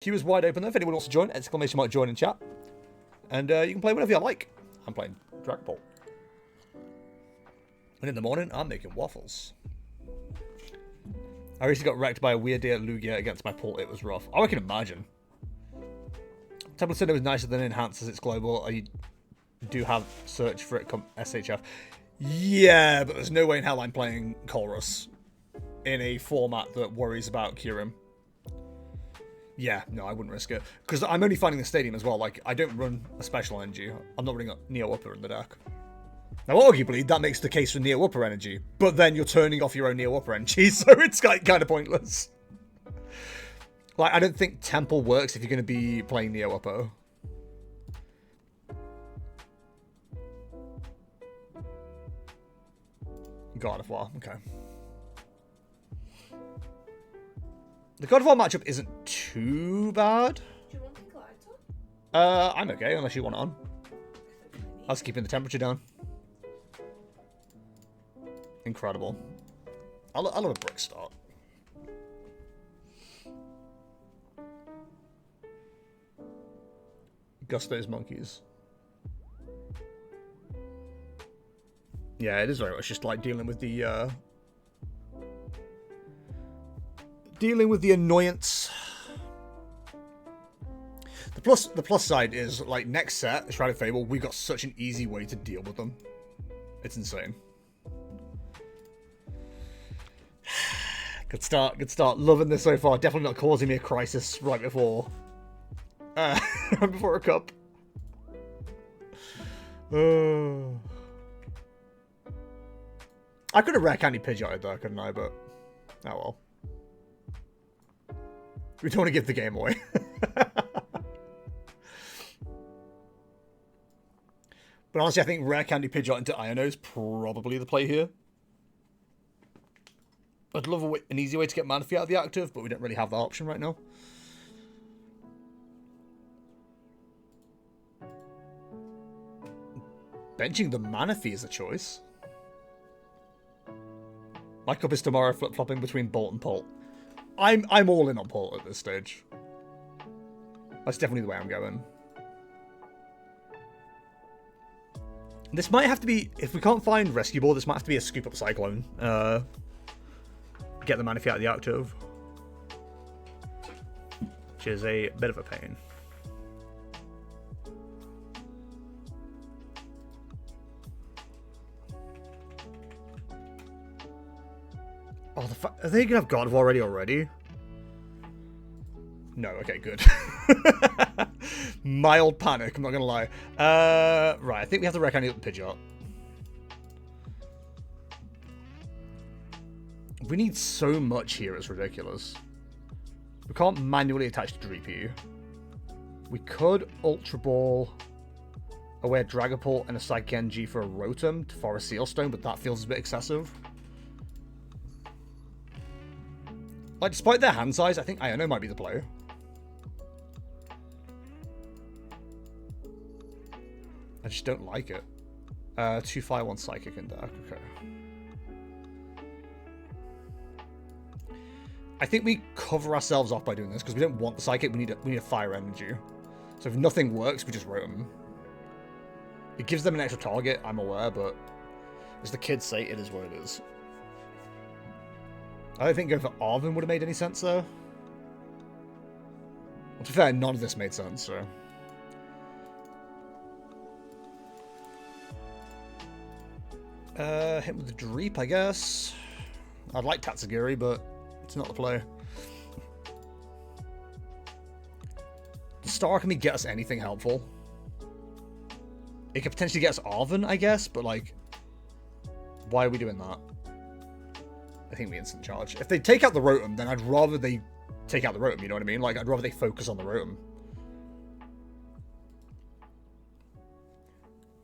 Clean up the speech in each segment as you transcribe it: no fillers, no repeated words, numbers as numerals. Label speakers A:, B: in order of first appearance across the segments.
A: Queue is wide open though. If anyone wants to join, exclamation mark join in chat. And you can play whatever you like. I'm playing Dragapult. And in the morning, I'm making waffles. I recently got wrecked by a weird deer Lugia against my Pult. It was rough. Oh, I can imagine. Temple said it was nicer than Enhanced as it's global. You do have search for it come SHF. Yeah, but there's no way in hell I'm playing Chorus in a format that worries about Kyurem. Yeah, no, I wouldn't risk it. Because I'm only finding the stadium as well. Like, I don't run a special energy. I'm not running a Neo Upper in the deck. Now, arguably, that makes the case for Neo Upper energy. But then you're turning off your own Neo Upper energy, so it's kind of pointless. Like, I don't think Temple works if you're going to be playing Neo Upper. God of War, okay. The God of War matchup isn't too bad.
B: Do you want the glider?
A: I'm okay, unless you want it on. I was keeping the temperature down. Incredible. I love a brick start. Gusto's monkeys. Yeah, it is very much just like dealing with the annoyance. The plus side is like next set, Shrouded Fable, we've got such an easy way to deal with them. It's insane. Good start, good start. Loving this so far. Definitely not causing me a crisis right before before a cup. I could have rare candy Pidgeotted though, couldn't I? But oh well. We don't want to give the game away. But honestly, I think rare candy Pidgeot into Iono is probably the play here. I'd love an easy way to get Manaphy out of the active, but we don't really have that option right now. Benching the Manaphy is a choice. My cup is tomorrow flip-flopping between Bolt and Pult. I'm all in on Pult at this stage. That's definitely the way I'm going. This might have to be, if we can't find Rescue Ball, this might have to be a Scoop Up Cyclone. Get the Manaphy out of the active. Which is a bit of a pain. Oh, are they gonna have God of War already? No, okay, good. Mild panic, I'm not gonna lie. Right, I think we have to wreck any Pidgeot. We need so much here, it's ridiculous. We can't manually attach to Dreepy. We could Ultra Ball away a Dragapult and a Psychic Energy for a Rotom for a Sealstone, but that feels a bit excessive. Like, despite their hand size, I think Iono might be the play. I just don't like it. 2 Fire, 1 Psychic in deck. Okay. I think we cover ourselves off by doing this, because we don't want the Psychic, we need a Fire Energy. So if nothing works, we just Rotom. It gives them an extra target, I'm aware, but as the kids say, it is what it is. I don't think going for Arven would have made any sense, though. Well, to be fair, none of this made sense, so... hit with the Dreep, I guess. I'd like Tatsugiri, but it's not the play. Does Star Alchemy get us anything helpful? It could potentially get us Arven, I guess, but, like... Why are we doing that? I think we instant charge. If they take out the Rotom, then I'd rather they take out the Rotom, you know what I mean? Like, I'd rather they focus on the Rotom.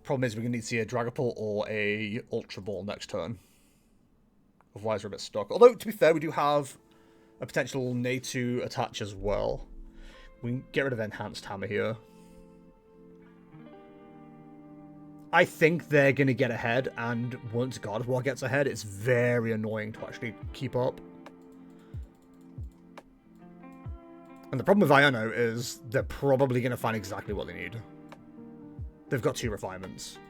A: Problem is, we're going to need to see a Dragapult or a Ultra Ball next turn. Otherwise, we're a bit stuck. Although, to be fair, we do have a potential Natu attach as well. We can get rid of Enhanced Hammer here. I think they're going to get ahead, and once God of War gets ahead, it's very annoying to actually keep up. And the problem with Iono is they're probably going to find exactly what they need. They've got 2 refinements.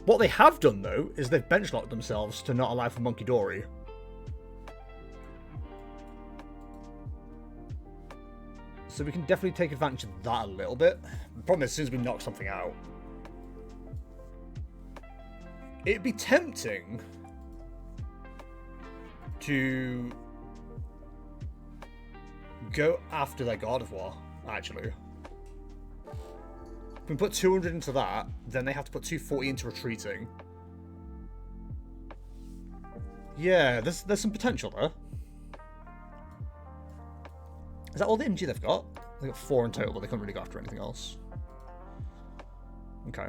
A: What they have done, though, is they've benchlocked themselves to not allow for Monkey Dory. So we can definitely take advantage of that a little bit. The problem is, as soon as we knock something out, it'd be tempting to go after their God of War, actually. If we put 200 into that, then they have to put 240 into retreating. Yeah, there's some potential there. Is that all the energy they've got? They've got 4 in total, but they couldn't really go after anything else. Okay.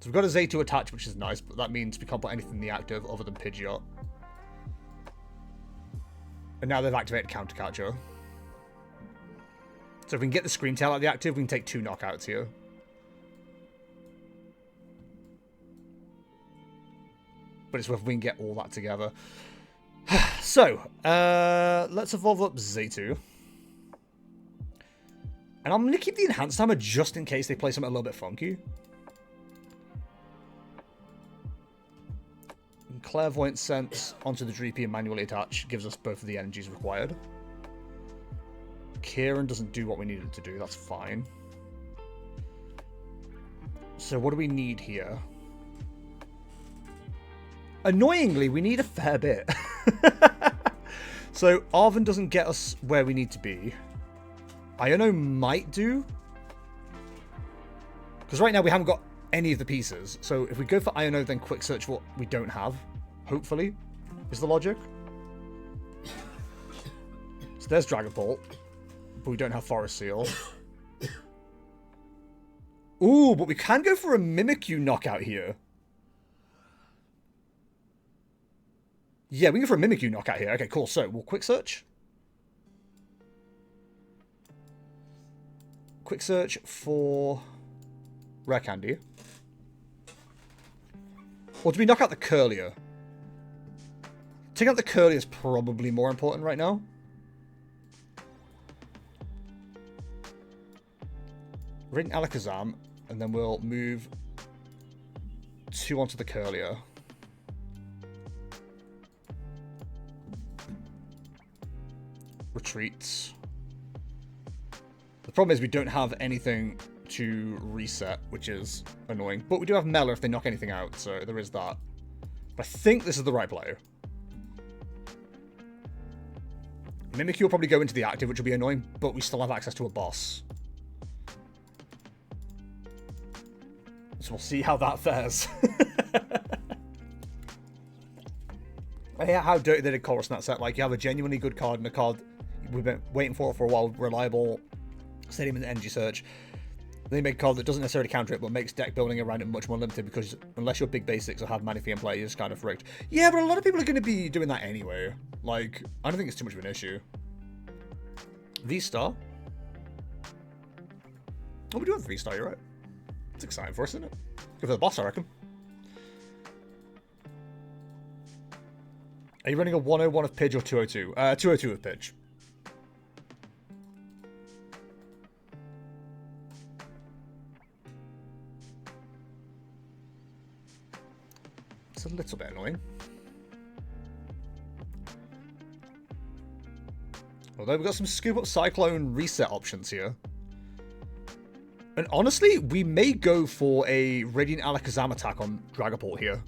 A: So we've got a Z2 attach, which is nice, but that means we can't put anything in the active other than Pidgeot. And now they've activated Countercatcher. So if we can get the Scream Tail out of the active, we can take 2 knockouts here. But it's whether we can get all that together. So, let's evolve up Z2. And I'm going to keep the Enhanced Hammer just in case they play something a little bit funky. And Clairvoyant Sense onto the Dreepy and manually attach gives us both of the energies required. Kieran doesn't do what we needed to do, that's fine. So what do we need here? Annoyingly, we need a fair bit. So Arven doesn't get us where we need to be. Iono might do. Because right now we haven't got any of the pieces. So if we go for Iono, then quick search what we don't have. Hopefully, is the logic. So there's Dragapult. But we don't have Forest Seal. Ooh, but we can go for a Mimikyu knockout here. Yeah, we can go for a Mimikyu knockout here. Okay, cool. So we'll quick search. Quick search for Rare Candy. Or do we knock out the Curlier? Taking out the Curlier is probably more important right now. Ring Alakazam, and then we'll move 2 onto the Curlier. Retreats. The problem is we don't have anything to reset, which is annoying. But we do have Mela if they knock anything out, so there is that. But I think this is the right play. Mimikyu will probably go into the active, which will be annoying, but we still have access to a boss. So we'll see how that fares. How dirty they did Chorus in that set. Like, you have a genuinely good card and a card we've been waiting for a while, reliable, Stadium and Energy Search. Then you make a card that doesn't necessarily counter it, but makes deck building around it much more limited, because unless you're big basics or have Manaphy in play, you're just kind of rigged. Yeah, but a lot of people are going to be doing that anyway. Like, I don't think it's too much of an issue. V-Star? Oh, we do have V-Star, you're right. It's exciting for us, isn't it? Go for the boss, I reckon. Are you running a 101 of Pidge or 202? 202 of Pidge. It's a little bit annoying. Although we've got some Scoop Up Cyclone reset options here. And honestly, we may go for a Radiant Alakazam attack on Dragapult here.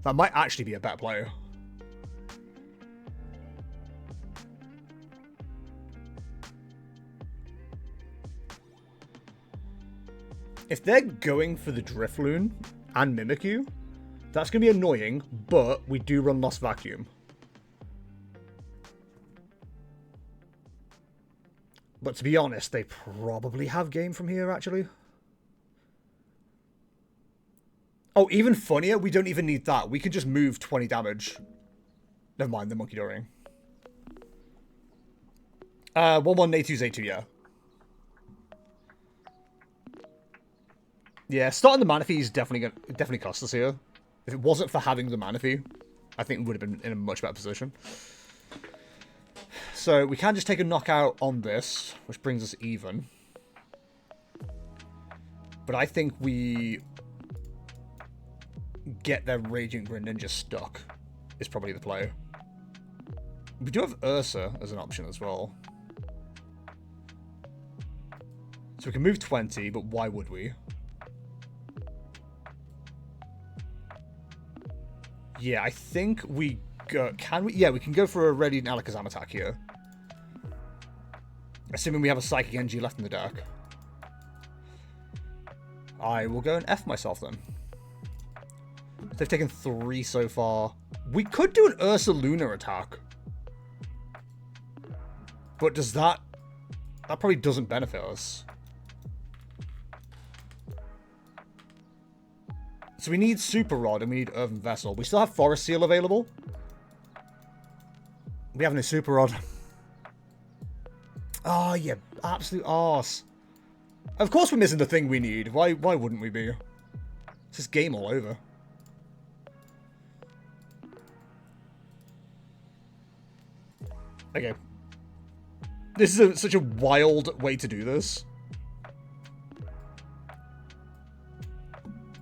A: That might actually be a better play. If they're going for the Drifloon and Mimikyu, that's going to be annoying, but we do run Lost Vacuum. But to be honest, they probably have game from here, actually. Oh, even funnier, we don't even need that. We can just move 20 damage. Never mind, the Monkey Doring. 1-1 A2's A2, yeah. Yeah, starting the Manaphy is definitely cost us here. If it wasn't for having the Manaphy. I think we would have been in a much better position. So we can just take a knockout on this, which brings us even. But I think we get their Radiant Greninja stuck is probably the play. We do have Ursa as an option as well. So we can move 20, but why would we? Yeah, I think we go... Can we? Yeah, we can go for a Radiant Alakazam attack here. Assuming we have a Psychic Energy left in the deck. I will go and F myself then. They've taken 3 so far. We could do an Ursa Luna attack. But does that... That probably doesn't benefit us. So we need Super Rod and we need Earthen Vessel. We still have Forest Seal available. We have no Super Rod. Oh, yeah. Absolute arse. Of course we're missing the thing we need. Why wouldn't we be? It's just game all over. Okay. This is such a wild way to do this.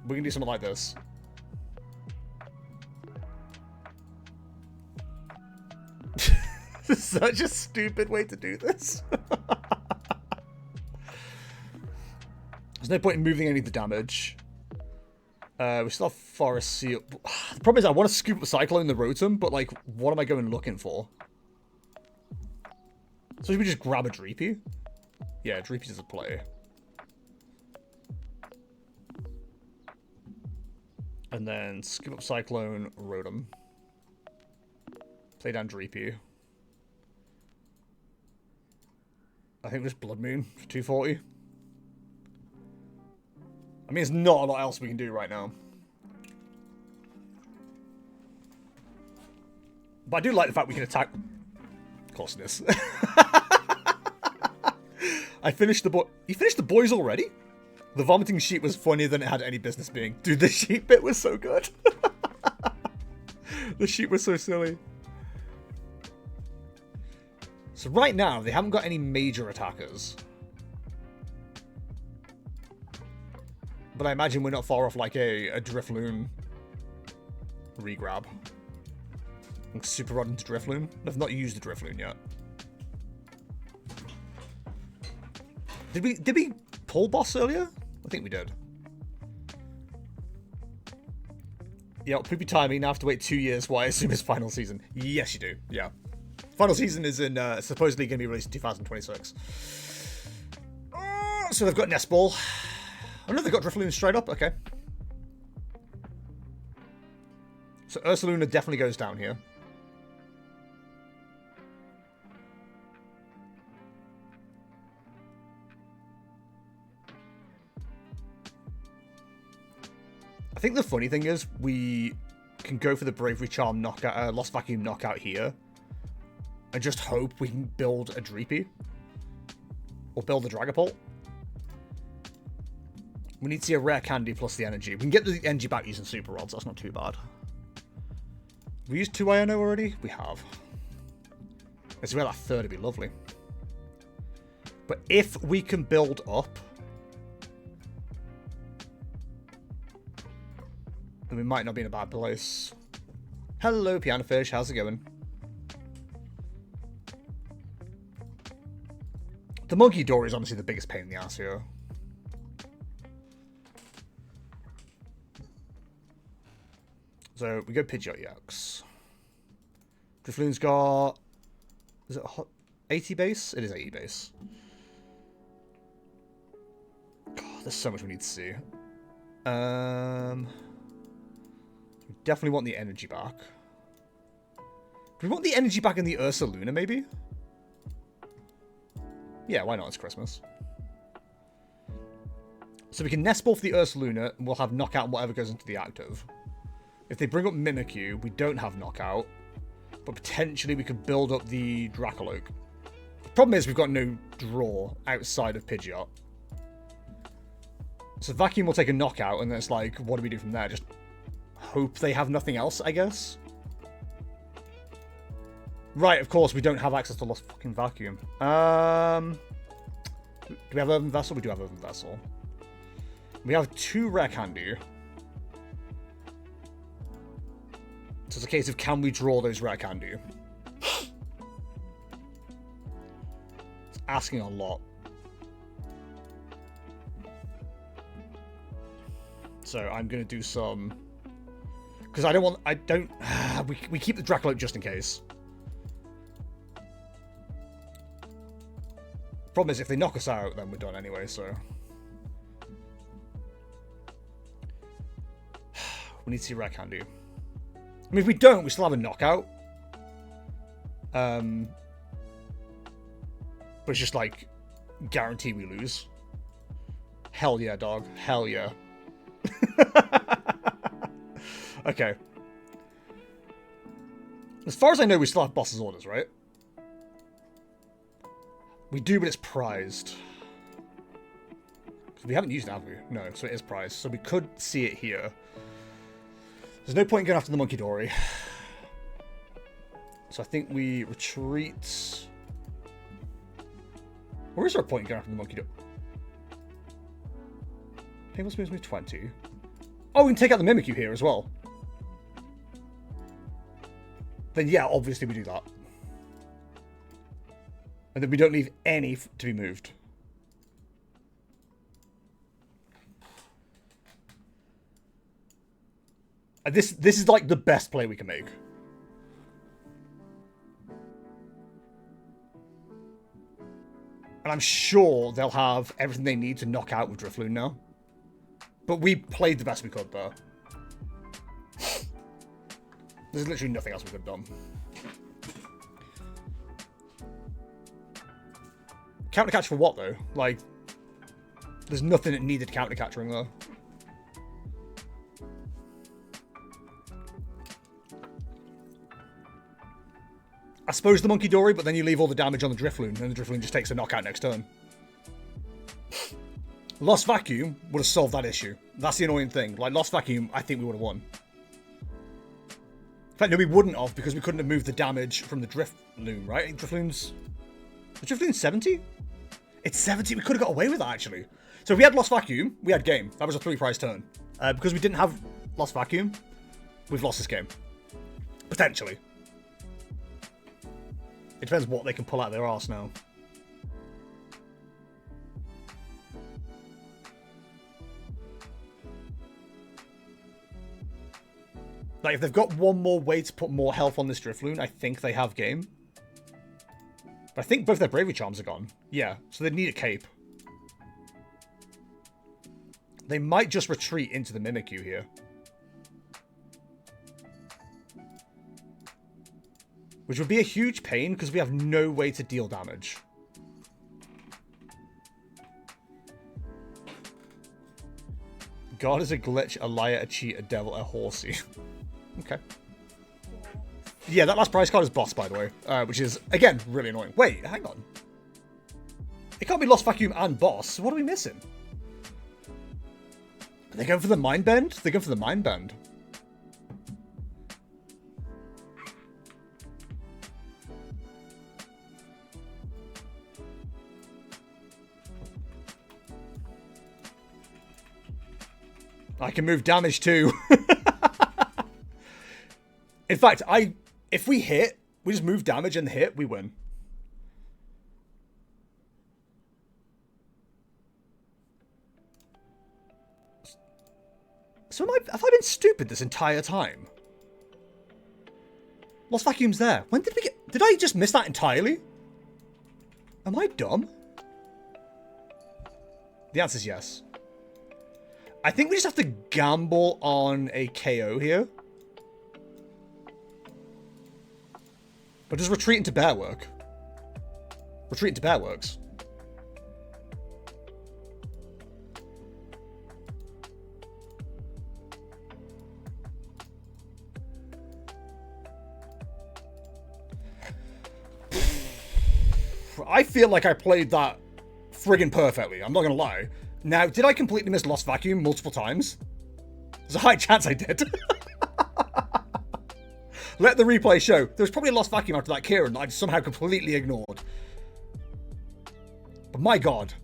A: We can do something like this. This is such a stupid way to do this. There's no point in moving any of the damage. We still have Forest Seal. The problem is I want to scoop the Cyclone in the Rotom, but like, what am I going looking for? So should we just grab a Dreepy? Yeah, Dreepy is a play. And then scoop up Cyclone, Rotom. Play down Dreepy. I think just Blood Moon for 240. I mean, there's not a lot else we can do right now. But I do like the fact we can attack... Of course it is. I finished the boy... You finished the boys already? The vomiting sheep was funnier than it had any business being. Dude, the sheep bit was so good. The sheep was so silly. So right now, they haven't got any major attackers. But I imagine we're not far off like a Drifloon regrab. Super Rod into Drifloon. I've not used the Drifloon yet. Did we pull boss earlier? I think we did. Yeah, poopy timing. Now I have to wait 2 years for I assume it's final season. Yes, you do. Yeah. Final season is in supposedly going to be released in 2026. So they've got Nest Ball. Oh no, they've got Drifloon straight up. Okay. So Ursaluna definitely goes down here. I think the funny thing is we can go for the Bravery Charm knockout, Lost Vacuum knockout here, and just hope we can build a Dreepy or build a Dragapult. We need to see a rare candy plus the energy. We can get the energy back using Super Rods. That's not too bad. We used 2 Iono already? We have. If we had that third, it'd be lovely. But if we can build up, then we might not be in a bad place. Hello, Piano Fish. How's it going? The Monkey Door is honestly the biggest pain in the ass here. So we go Pidgeot EX. Drifloon's got... Is it 80 base? It is 80 base. God, there's so much we need to see. We definitely want the energy back. Do we want the energy back in the Ursaluna, maybe? Yeah, why not? It's Christmas. So we can Nest Ball for the Ursaluna, and we'll have Knockout and whatever goes into the active. If they bring up Mimikyu, we don't have Knockout, but potentially we could build up the Dracoloak. The problem is we've got no draw outside of Pidgeot. So Vacuum will take a Knockout, and then it's like, what do we do from there? Just hope they have nothing else, I guess? Right, of course, we don't have access to Lost fucking Vacuum. Do we have Urban Vessel? We do have Urban Vessel. We have 2 Rare Candy. So it's a case of, can we draw those Rare Candy? It's asking a lot. So I'm going to do some... Because we keep the Dragapult just in case. Problem is, if they knock us out, then we're done anyway, so... We need to see Rare Candy. I mean, if we don't, we still have a knockout. But it's just like, guarantee we lose. Hell yeah, dog. Hell yeah. Okay. As far as I know, we still have boss's orders, right? We do, but it's prized. We haven't used it, have we? No, so it is prized. So we could see it here. There's no point going after the Monkey Dory. So I think we retreat. Or is there a point going after the Monkey Dory? Painless moves me 20. Oh, we can take out the Mimikyu here as well. Then yeah, obviously we do that. And then we don't leave any to be moved. And this is like the best play we can make. And I'm sure they'll have everything they need to knock out with Drifloon now. But we played the best we could there. There's literally nothing else we could have done. Counter catch for what though? Like, there's nothing that needed counter catching there. I suppose the Monkey Dory, but then you leave all the damage on the Drifloon, and the Drifloon just takes a knockout next turn. Lost Vacuum would have solved that issue. That's the annoying thing. Like, Lost Vacuum, I think we would have won. In fact, no, we wouldn't have, because we couldn't have moved the damage from the Drifloon, right? Drifloon's... Is Drifloon 70? It's 70. We could have got away with that, actually. So if we had Lost Vacuum, we had game. That was a 3-prize turn. Because we didn't have Lost Vacuum, we've lost this game. Potentially. It depends what they can pull out of their arse now. Like, if they've got one more way to put more health on this Drifloon, I think they have game. But I think both their Bravery Charms are gone. Yeah, so they need a cape. They might just retreat into the Mimikyu here. Which would be a huge pain, because we have no way to deal damage. God is a glitch, a liar, a cheat, a devil, a horsey. Okay. Yeah, that last prize card is boss, by the way. Which is, again, really annoying. Wait, hang on. It can't be Lost Vacuum and boss. What are we missing? Are they going for the Mind Bend? They're going for the Mind Bend. I can move damage too. In fact, if we hit, we just move damage and hit, we win. So have I been stupid this entire time? Lost Vacuum's there. When did we get... Did I just miss that entirely? Am I dumb? The answer is yes. I think we just have to gamble on a KO here. But does retreat into bear work? Retreat into bear works. I feel like I played that friggin' perfectly. I'm not gonna lie. Now, did I completely miss Lost Vacuum multiple times? There's a high chance I did. Let the replay show. There was probably a lost vacuum after that Kieran that I somehow completely ignored. But my God.